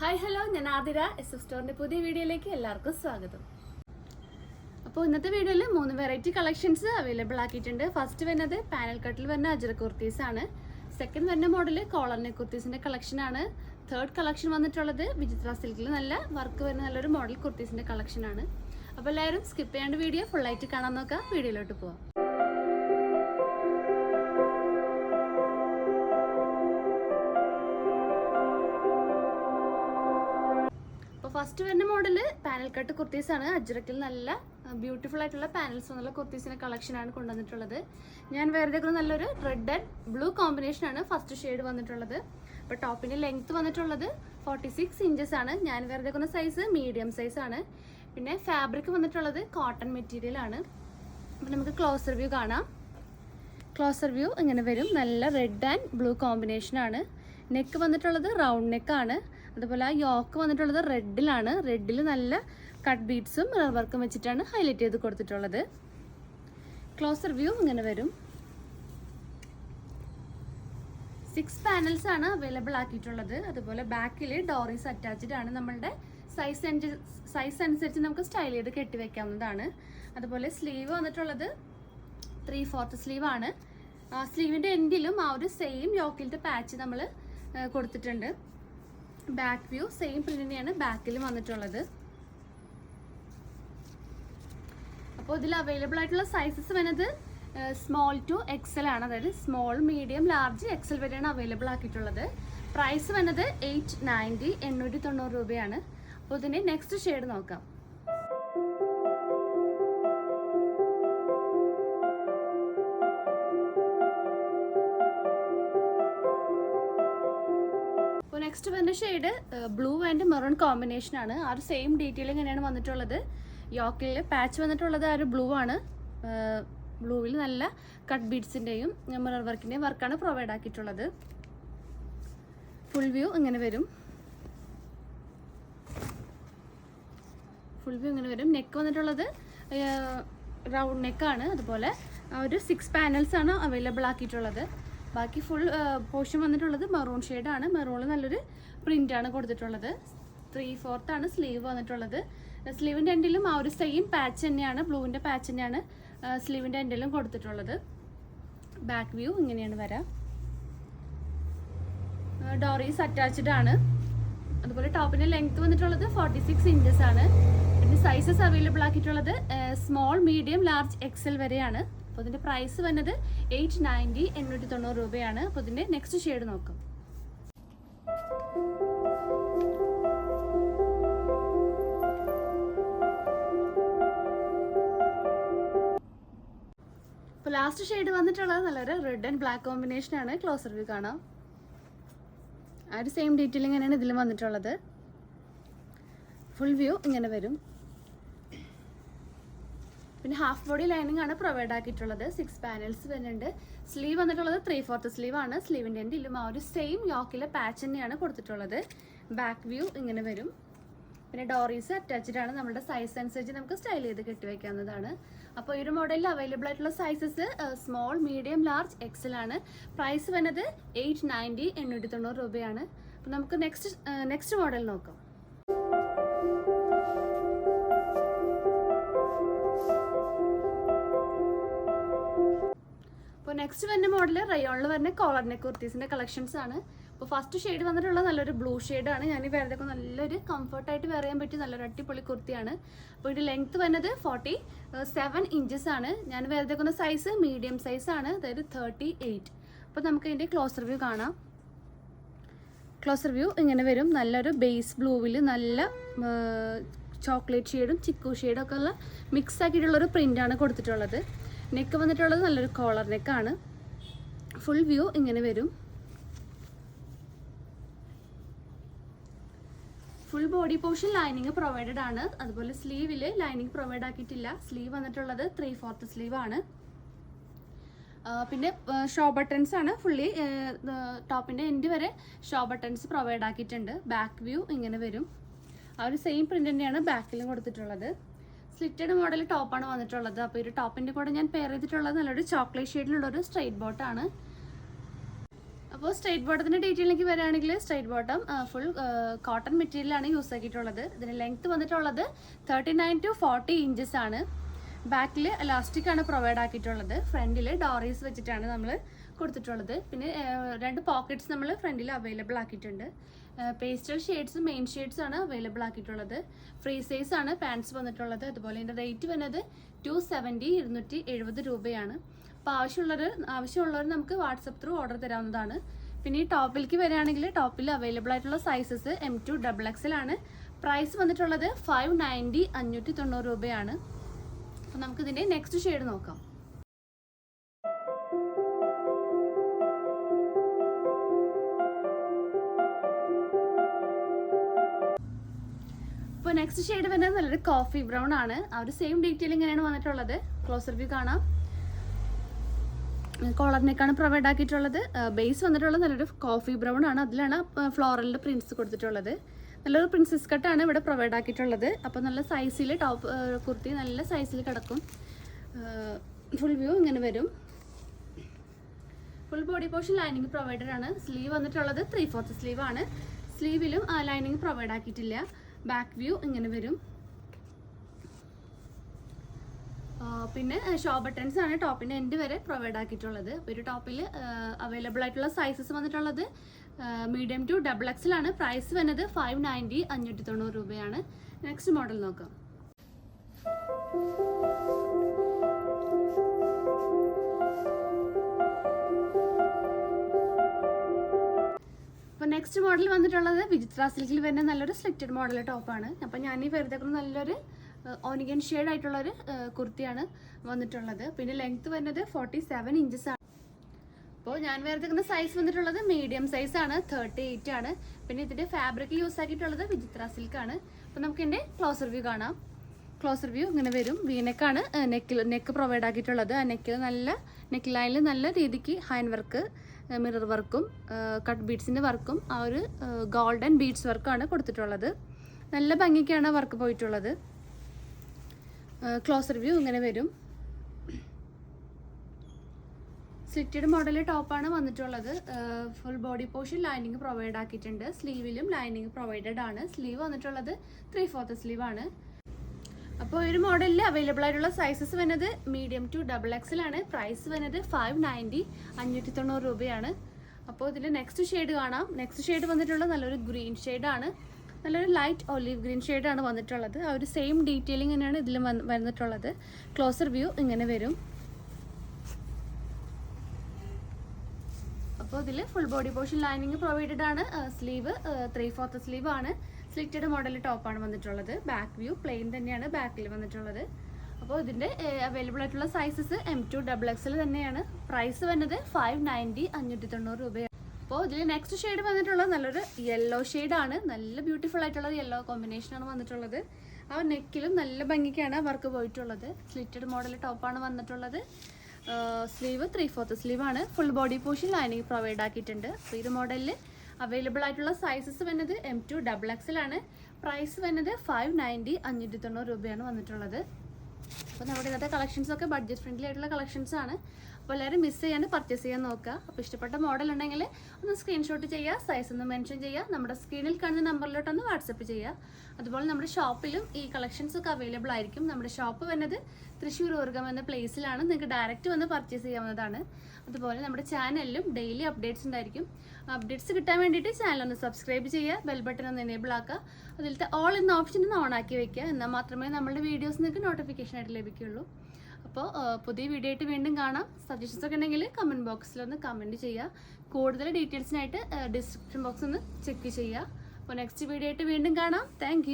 Hi hello, ഞാൻ Athira. SF സ്റ്റോറിന്റെ പുതിയ വീഡിയോയിലേക്ക് എല്ലാവർക്കും സ്വാഗതം. അപ്പോൾ ഇന്നത്തെ വീഡിയോയിൽ 3 വെറൈറ്റി കളക്ഷൻസ് അവൈലബിൾ ആക്കിയിട്ടുണ്ട്. ഫസ്റ്റ് വരുന്നത് പാനൽ കട്ടിൽ വരുന്ന അജ്രക് കുർത്തീസ് ആണ്. സെക്കൻഡ് വരുന്ന മോഡൽ കോളർ നെക്ക് കുർത്തീസിന്റെ കളക്ഷൻ ആണ്. തേർഡ് കളക്ഷൻ വന്നിട്ടുള്ളത് വിചിത്ര സിൽക്കിൽ നല്ല വർക്ക് വരുന്ന നല്ലൊരു മോഡൽ കുർത്തീസിന്റെ കളക്ഷൻ ആണ്. അപ്പോൾ എല്ലാവരും സ്കിപ്പ് ചെയ്യാണ്ട് വീഡിയോ ഫുൾ ആയിട്ട് കാണാൻ നോക്കാം. വീഡിയോയിലോട്ട് പോവാം. ഫസ്റ്റ് വരുന്ന മോഡല് പാനൽ കട്ട് കുർത്തീസ് ആണ്. അജ്രക്കിൽ നല്ല ബ്യൂട്ടിഫുൾ ആയിട്ടുള്ള പാനൽസ് വന്നുള്ള കുർത്തീസിന്റെ കളക്ഷൻ ആണ് കൊണ്ടുവന്നിട്ടുള്ളത്. ഞാൻ വേറെ നല്ലൊരു റെഡ് ആൻഡ് ബ്ലൂ കോമ്പിനേഷൻ ആണ് ഫസ്റ്റ് ഷെയ്ഡ് വന്നിട്ടുള്ളത്. അപ്പോൾ ടോപ്പിന്റെ ലെങ്ത് വന്നിട്ടുള്ളത് 46 ഇഞ്ചസ് ആണ്. ഞാൻ വേറെ സൈസ് മീഡിയം സൈസ് ആണ്. പിന്നെ ഫാബ്രിക് വന്നിട്ടുള്ളത് കോട്ടൺ മെറ്റീരിയൽ ആണ്. അപ്പോൾ നമുക്ക് ക്ലോസർ വ്യൂ കാണാം. ക്ലോസർ വ്യൂ ഇങ്ങനെ വരും. നല്ല റെഡ് ആൻഡ് ബ്ലൂ കോമ്പിനേഷൻ ആണ്. നെക്ക് വന്നിട്ടുള്ളത് റൗണ്ട് നെക്കാണ്. അതുപോലെ ആ യോക്ക് വന്നിട്ടുള്ളത് റെഡിലാണ്. റെഡിൽ നല്ല കട്ട് ബീഡ്സും മിറർ വർക്കും വെച്ചിട്ടാണ് ഹൈലൈറ്റ് ചെയ്ത് കൊടുത്തിട്ടുള്ളത്. ക്ലോസർ വ്യൂ ഇങ്ങനെ വരും. 6 പാനൽസ് ആണ് അവൈലബിൾ ആക്കിയിട്ടുള്ളത്. അതുപോലെ ബാക്കിൽ ഡോറീസ് അറ്റാച്ച്ഡ് ആണ്. നമ്മളുടെ സൈസ് അനുസരിച്ച് നമുക്ക് സ്റ്റൈൽ ചെയ്ത് കെട്ടിവെക്കാവുന്നതാണ്. അതുപോലെ സ്ലീവ് വന്നിട്ടുള്ളത് 3/4 സ്ലീവ് ആണ്. സ്ലീവിൻ്റെ എൻഡിലും ആ ഒരു സെയിം യോക്കിലത്തെ പാച്ച് നമ്മൾ കൊടുത്തിട്ടുണ്ട്. ബാക്ക് വ്യൂ സെയിം പ്രിന്റ് തന്നെയാണ് ബാക്കിലും വന്നിട്ടുള്ളത്. അപ്പോൾ ഇതിൽ അവൈലബിൾ ആയിട്ടുള്ള സൈസസ് വരുന്നത് സ്മോൾ ടു എക്സൽ ആണ്. അതായത് സ്മോൾ, മീഡിയം, ലാർജ്, എക്സൽ വരെയാണ് അവൈലബിൾ ആക്കിയിട്ടുള്ളത്. പ്രൈസ് വരുന്നത് 890 890 രൂപയാണ്. അപ്പോൾ ഇതിൻ്റെ നെക്സ്റ്റ് ഷെയ്ഡ് നോക്കാം. നെക്സ്റ്റ് വരുന്ന shade blue and maroon combination ആണ്. ആ ഒരു സെയിം ഡീറ്റെയിൽ ഇങ്ങനെയാണ് വന്നിട്ടുള്ളത്. യോക്കിൽ പാച്ച് വന്നിട്ടുള്ളത് ആ ഒരു ബ്ലൂ ആണ്. ബ്ലൂവിൽ നല്ല കട്ട് ബീഡ്സിൻ്റെയും മിറർ വർക്കിൻ്റെയും വർക്കാണ് പ്രൊവൈഡ് ആക്കിയിട്ടുള്ളത്. ഫുൾ വ്യൂ ഇങ്ങനെ വരും. നെക്ക് വന്നിട്ടുള്ളത് റൗണ്ട് നെക്കാണ്. അതുപോലെ ഒരു 6 പാനൽസ് ആണ് അവൈലബിൾ ആക്കിയിട്ടുള്ളത്. ബാക്കി ഫുൾ പോർഷൻ വന്നിട്ടുള്ളത് മെറൂൺ ഷെയ്ഡാണ്. മെറൂണിൽ നല്ലൊരു പ്രിൻ്റാണ് കൊടുത്തിട്ടുള്ളത്. 3/4 ആണ് സ്ലീവ് വന്നിട്ടുള്ളത്. സ്ലീവിൻ്റെ എൻഡിലും ആ ഒരു സെയിം പാച്ച് തന്നെയാണ്, ബ്ലൂവിൻ്റെ പാച്ച് തന്നെയാണ് സ്ലീവിൻ്റെ എൻഡിലും കൊടുത്തിട്ടുള്ളത്. ബാക്ക് വ്യൂ ഇങ്ങനെയാണ് വരാം. ഡോറീസ് അറ്റാച്ച്ഡ് ആണ്. അതുപോലെ ടോപ്പിൻ്റെ ലെങ്ത് വന്നിട്ടുള്ളത് 46 ഇഞ്ചസ് ആണ്. പിന്നെ സൈസസ് അവൈലബിൾ ആക്കിയിട്ടുള്ളത് സ്മോൾ, മീഡിയം, ലാർജ്, എക്സൽ വരെയാണ്. അപ്പോൾ ഇതിൻ്റെ പ്രൈസ് വന്നത് 890 890 രൂപയാണ്. അപ്പോൾ ഇതിൻ്റെ നെക്സ്റ്റ് ഷെയ്ഡ് നോക്കാം. അപ്പോൾ ലാസ്റ്റ് ഷെയ്ഡ് വന്നിട്ടുള്ളത് നല്ലൊരു റെഡ് ആൻഡ് ബ്ലാക്ക് കോമ്പിനേഷൻ ആണ്. ക്ലോസർ വ്യൂ കാണാം. ആ ഒരു സെയിം ഡീറ്റെയിലിംഗ് തന്നെയാണ് ഇതിലും വന്നിട്ടുള്ളത്. ഫുൾ വ്യൂ ഇങ്ങനെ വരും. പിന്നെ ഹാഫ് ബോഡി ലൈനിങ് ആണ് പ്രൊവൈഡ് ആക്കിയിട്ടുള്ളത്. 6 പാനൽസ് വരുന്നുണ്ട്. സ്ലീവ് വന്നിട്ടുള്ളത് 3/4 സ്ലീവ് ആണ്. സ്ലീവിൻ്റെ എൻഡിലും ആ ഒരു സെയിം യോക്കിലെ പാച്ച് തന്നെയാണ് കൊടുത്തിട്ടുള്ളത്. ബാക്ക് വ്യൂ ഇങ്ങനെ വരും. പിന്നെ ഡോറീസ് അറ്റാച്ച്ഡ് ആണ്. നമ്മുടെ സൈസ് അനുസരിച്ച് നമുക്ക് സ്റ്റൈൽ ചെയ്ത് കെട്ടിവെക്കാവുന്നതാണ്. അപ്പോൾ ഈ ഒരു മോഡലിൽ അവൈലബിൾ ആയിട്ടുള്ള sizes small, medium, large, XL ആണ്. പ്രൈസ് വരുന്നത് 890 890 രൂപയാണ്. അപ്പോൾ നമുക്ക് നെക്സ്റ്റ് മോഡൽ നോക്കാം. അപ്പോൾ നെക്സ്റ്റ് വരുന്ന മോഡൽ റയോണിൽ വരുന്ന കോളർ നെക്ക് കുർത്തീസിൻ്റെ കളക്ഷൻസ് ആണ്. അപ്പോൾ ഫസ്റ്റ് ഷെയ്ഡ് വന്നിട്ടുള്ളത് നല്ലൊരു ബ്ലൂ ഷെയ്ഡാണ്. ഞാൻ ഈ വേറെ നല്ലൊരു കംഫർട്ടായിട്ട് വെയർ ചെയ്യാൻ പറ്റിയ നല്ലൊരു അടിപൊളി കുർത്തിയാണ്. അപ്പോൾ ഇതിൻ്റെ ലെങ്ത് വരുന്നത് 47 ഇഞ്ചസ് ആണ്. ഞാൻ വേറെ സൈസ് മീഡിയം സൈസ് ആണ്, അതായത് 38. അപ്പോൾ നമുക്ക് ഇതിൻ്റെ ക്ലോസർ വ്യൂ കാണാം. ക്ലോസർ വ്യൂ ഇങ്ങനെ വരും. നല്ലൊരു ബേസ് ബ്ലൂവിൽ നല്ല ചോക്ലേറ്റ് ഷെയ്ഡും ചിക്കു ഷെയ്ഡും ഒക്കെ ഉള്ള മിക്സ് ആക്കിയിട്ടുള്ളൊരു പ്രിൻ്റാണ് കൊടുത്തിട്ടുള്ളത്. നെക്ക് വന്നിട്ടുള്ളത് നല്ലൊരു കോളർ നെക്കാണ്. ഫുൾ വ്യൂ ഇങ്ങനെ വരും. Full body portion lining provided ആണ്. അതുപോലെ സ്ലീവിൽ ലൈനിങ് പ്രൊവൈഡ് ആക്കിയിട്ടില്ല. സ്ലീവ് വന്നിട്ടുള്ളത് 3/4 സ്ലീവ് ആണ്. പിന്നെ ഷോ ബട്ടൺസ് ആണ്. ഫുള്ളി ടോപ്പിൻ്റെ എൻഡ് വരെ ഷോ ബട്ടൺസ് പ്രൊവൈഡ് ആക്കിയിട്ടുണ്ട്. ബാക്ക് വ്യൂ ഇങ്ങനെ വരും. ആ ഒരു സെയിം പ്രിൻ്റ് തന്നെയാണ് ബാക്കിലും കൊടുത്തിട്ടുള്ളത്. സ്ലിറ്റഡ് മോഡൽ ടോപ്പാണ് വന്നിട്ടുള്ളത്. അപ്പോൾ ഈ ഒരു ടോപ്പിൻ്റെ കൂടെ ഞാൻ പെയർ ചെയ്തിട്ടുള്ളത് നല്ലൊരു ചോക്ലേറ്റ് ഷെയ്ഡിലുള്ളൊരു സ്ട്രെയിറ്റ് ബോട്ടാണ്. അപ്പോൾ സ്ട്രൈറ്റ് ബോട്ടത്തിൻ്റെ ഡീറ്റെയിലേക്ക് വരികയാണെങ്കിൽ സ്ട്രൈറ്റ് ബോട്ടം ഫുൾ കോട്ടൺ മെറ്റീരിയലാണ് യൂസ് ആക്കിയിട്ടുള്ളത്. ഇതിന് ലെങ്ത് വന്നിട്ടുള്ളത് 39 to 40 ഇഞ്ചസ് ആണ്. ബാക്കിൽ ഇലാസ്റ്റിക് ആണ് പ്രൊവൈഡ് ആക്കിയിട്ടുള്ളത്. ഫ്രണ്ടിൽ ഡോറീസ് വെച്ചിട്ടാണ് നമ്മൾ കൊടുത്തിട്ടുള്ളത്. പിന്നെ 2 പോക്കറ്റ്സ് നമ്മൾ ഫ്രണ്ടിൽ അവൈലബിൾ ആക്കിയിട്ടുണ്ട്. പേസ്റ്റൽ ഷെയ്ഡ്സും മെയിൻ ഷെയ്ഡ്സ് ആണ് അവൈലബിൾ ആക്കിയിട്ടുള്ളത്. ഫ്രീ സൈസ് ആണ് പാൻസ് വന്നിട്ടുള്ളത്. അതുപോലെ ഇതിൻ്റെ റേറ്റ് വരുന്നത് 270 രൂപയാണ്. അപ്പോൾ ആവശ്യമുള്ളവർ നമുക്ക് വാട്സപ്പ് ത്രൂ ഓർഡർ തരാവുന്നതാണ്. പിന്നെ ഈ ടോപ്പിലേക്ക് വരികയാണെങ്കിൽ ടോപ്പിൽ അവൈലബിൾ ആയിട്ടുള്ള സൈസസ് M2 XXL ആണ്. പ്രൈസ് വന്നിട്ടുള്ളത് 590 രൂപയാണ്. അപ്പോൾ നമുക്കിതിൻ്റെ നെക്സ്റ്റ് ഷെയ്ഡ് നോക്കാം. അപ്പോൾ നെക്സ്റ്റ് ഷെയ്ഡ് വരുന്നത് നല്ലൊരു കോഫി ബ്രൗൺ ആണ്. ആ ഒരു സെയിം ഡീറ്റെയിലിംഗ് ഇങ്ങനെയാണ് വന്നിട്ടുള്ളത്. ക്ലോസർ വ്യൂ കാണാം. കോളർ നെക്കാണ് പ്രൊവൈഡ് ആക്കിയിട്ടുള്ളത്. ബേസ് വന്നിട്ടുള്ളത് നല്ലൊരു കോഫി ബ്രൗൺ ആണ്. അതിലാണ് ഫ്ലോറലിൻ്റെ പ്രിൻസ് കൊടുത്തിട്ടുള്ളത്. നല്ലൊരു പ്രിൻസസ് കട്ടാണ് ഇവിടെ പ്രൊവൈഡ് ആക്കിയിട്ടുള്ളത്. അപ്പോൾ നല്ല സൈസിൽ ടോപ്പ് കുർത്തി നല്ല സൈസിൽ കിടക്കും. ഫുൾ വ്യൂ ഇങ്ങനെ വരും. Full body portion lining provided ആണ്. സ്ലീവ് വന്നിട്ടുള്ളത് 3/4 സ്ലീവ് ആണ്. സ്ലീവിലും ലൈനിങ് പ്രൊവൈഡ് ആക്കിയിട്ടില്ല. ബാക്ക് വ്യൂ ഇങ്ങനെ വരും. പിന്നെ ഷോ ബട്ടൺസ് ആണ് ടോപ്പിൻ്റെ എൻഡ് വരെ പ്രൊവൈഡ് ആക്കിയിട്ടുള്ളത്. ഒരു ടോപ്പിൽ അവൈലബിൾ ആയിട്ടുള്ള സൈസസ് വന്നിട്ടുള്ളത് മീഡിയം ടു XXL ആണ്. പ്രൈസ് വരുന്നത് 590 രൂപയാണ്. നെക്സ്റ്റ് മോഡൽ നോക്കാം. അപ്പോൾ നെക്സ്റ്റ് മോഡൽ വന്നിട്ടുള്ളത് വിചിത്ര സിൽക്കിൽ വരുന്ന നല്ലൊരു സ്ലിറ്റഡ് മോഡൽ ടോപ്പാണ്. അപ്പോൾ ഞാൻ ഈ വെറുതെ നല്ലൊരു ഓണിയൻ ഷെയ്ഡ് ആയിട്ടുള്ളൊരു കുർത്തിയാണ് വന്നിട്ടുള്ളത്. പിന്നെ ലെങ്ത് വരുന്നത് 47 ഇഞ്ചസ് ആണ്. അപ്പോൾ ഞാൻ വേറെ സൈസ് വന്നിട്ടുള്ളത് മീഡിയം സൈസ് ആണ്, 38 ആണ്. പിന്നെ ഇതിൻ്റെ ഫാബ്രിക് യൂസ് ആക്കിയിട്ടുള്ളത് വിചിത്ര സിൽക്കാണ്. അപ്പോൾ നമുക്ക് ഇതിൻ്റെ ക്ലോസർ വ്യൂ കാണാം. ക്ലോസർ വ്യൂ ഇങ്ങനെ വരും. വീനെക്കാണ് നെക്ക് പ്രൊവൈഡ് ആക്കിയിട്ടുള്ളത്. ആ നെക്ക് ലൈനിൽ നല്ല രീതിക്ക് ഹാൻഡ് വർക്ക്, മിറർ വർക്കും കട്ട് ബീഡ്സിൻ്റെ വർക്കും ആ ഒരു ഗോൾഡൻ ബീഡ്സ് വർക്കാണ് കൊടുത്തിട്ടുള്ളത്. നല്ല ഭംഗിക്കാണ് വർക്ക് പോയിട്ടുള്ളത്. ക്ലോസർ വ്യൂ ഇങ്ങനെ വരും. സ്ലിറ്റഡ് മോഡൽ ടോപ്പാണ് വന്നിട്ടുള്ളത്. Full body portion lining provide ആക്കിയിട്ടുണ്ട്. സ്ലീവിലും ലൈനിങ് പ്രൊവൈഡഡ് ആണ്. സ്ലീവ് വന്നിട്ടുള്ളത് 3/4 സ്ലീവ് ആണ്. അപ്പോൾ ഒരു മോഡലിൽ അവൈലബിൾ ആയിട്ടുള്ള സൈസസ് വരുന്നത് മീഡിയം ടു XXL ആണ്. പ്രൈസ് വരുന്നത് 590 രൂപയാണ്. അപ്പോൾ ഇതിൽ നെക്സ്റ്റ് ഷെയ്ഡ് കാണാം. നെക്സ്റ്റ് ഷെയ്ഡ് വന്നിട്ടുള്ളത് നല്ലൊരു ഗ്രീൻ ഷെയ്ഡാണ്. നല്ലൊരു ലൈറ്റ് ഒലീവ് ഗ്രീൻ ഷെയ്ഡാണ് വന്നിട്ടുള്ളത്. ആ ഒരു സെയിം ഡീറ്റെയിലിംഗ് തന്നെയാണ് ഇതിൽ വന്നിട്ടുള്ളത്. ക്ലോസർ വ്യൂ ഇങ്ങനെ വരും. അപ്പോൾ ഇതിൽ full body portion lining provided ആണ്. സ്ലീവ് 3/4 സ്ലീവ് ആണ്. സ്ലിറ്റഡ് മോഡൽ ടോപ്പാണ് വന്നിട്ടുള്ളത്. ബാക്ക് വ്യൂ പ്ലെയിൻ തന്നെയാണ് ബാക്കിൽ വന്നിട്ടുള്ളത്. അപ്പോൾ ഇതിൻ്റെ അവൈലബിൾ ആയിട്ടുള്ള സൈസസ് M2 XXL തന്നെയാണ്. പ്രൈസ് വരുന്നത് 590 രൂപയാണ്. അപ്പോൾ ഇതിൽ നെക്സ്റ്റ് ഷെയ്ഡ് വന്നിട്ടുള്ളത് നല്ലൊരു യെല്ലോ ഷെയ്ഡാണ്. നല്ല ബ്യൂട്ടിഫുൾ ആയിട്ടുള്ള യെല്ലോ കോമ്പിനേഷനാണ് വന്നിട്ടുള്ളത്. ആ നെക്കിലും നല്ല ഭംഗിക്കാണ് വർക്ക് പോയിട്ടുള്ളത്. സ്ലിറ്റഡ് മോഡൽ ടോപ്പാണ് വന്നിട്ടുള്ളത്. സ്ലീവ് 3/4 സ്ലീവ് ആണ്. Full body portion lining provide ആക്കിയിട്ടുണ്ട്. അപ്പോൾ ഈ മോഡലിൽ അവൈലബിൾ ആയിട്ടുള്ള സൈസസ് വരുന്നത് M2 XXL ആണ്. പ്രൈസ് വരുന്നത് 590 രൂപയാണ് വന്നിട്ടുള്ളത്. അപ്പോൾ നമ്മുടെ ഇന്നത്തെ കളക്ഷൻസൊക്കെ ബഡ്ജറ്റ് ഫ്രണ്ട്ലി ആയിട്ടുള്ള കളക്ഷൻസ് ആണ്. അപ്പോൾ എല്ലാവരും മിസ് ചെയ്യാണ്ട് പർച്ചേസ് ചെയ്യാൻ നോക്കുക. അപ്പോൾ ഇഷ്ടപ്പെട്ട മോഡൽ ഉണ്ടെങ്കിൽ ഒന്ന് സ്ക്രീൻഷോട്ട് ചെയ്യുക, സൈസ് ഒന്ന് മെൻഷൻ ചെയ്യുക, നമ്മുടെ സ്ക്രീനിൽ കാണുന്ന നമ്പറിലോട്ടൊന്ന് വാട്സപ്പ് ചെയ്യുക. അതുപോലെ നമ്മുടെ ഷോപ്പിലും ഈ കളക്ഷൻസൊക്കെ അവൈലബിൾ ആയിരിക്കും. നമ്മുടെ ഷോപ്പ് വരുന്നത് തൃശ്ശൂർ ഊർഗം എന്ന പ്ലേസിലാണ്. നിങ്ങൾക്ക് ഡയറക്റ്റ് വന്ന് പർച്ചേസ് ചെയ്യാവുന്നതാണ്. അതുപോലെ നമ്മുടെ ചാനലിലും ഡെയിലി അപ്ഡേറ്റ്സ് ഉണ്ടായിരിക്കും. അപ്ഡേറ്റ്സ് കിട്ടാൻ വേണ്ടിയിട്ട് ചാനൽ ഒന്ന് സബ്സ്ക്രൈബ് ചെയ്യുക, ബെൽ ബട്ടൺ ഒന്ന് എനേബിൾ ആക്കുക, അതിലത്തെ ഓൾ എന്ന ഓപ്ഷൻ ഒന്ന് ഓൺ ആക്കി വെക്കുക. എന്നാൽ മാത്രമേ നമ്മുടെ വീഡിയോസ് നിങ്ങൾക്ക് നോട്ടിഫിക്കേഷൻ ആയിട്ട് ലഭിക്കുകയുള്ളൂ. അപ്പോൾ പുതിയ വീഡിയോ ആയിട്ട് വീണ്ടും കാണാം. സജഷൻസ് ഒക്കെ ഉണ്ടെങ്കിൽ കമൻറ്റ് ബോക്സിലൊന്ന് കമൻറ്റ് ചെയ്യുക. കൂടുതൽ ഡീറ്റെയിൽസിനായിട്ട് ഡിസ്ക്രിപ്ഷൻ ബോക്സ് ഒന്ന് ചെക്ക് ചെയ്യുക. അപ്പോൾ നെക്സ്റ്റ് വീഡിയോ ആയിട്ട് വീണ്ടും കാണാം. താങ്ക്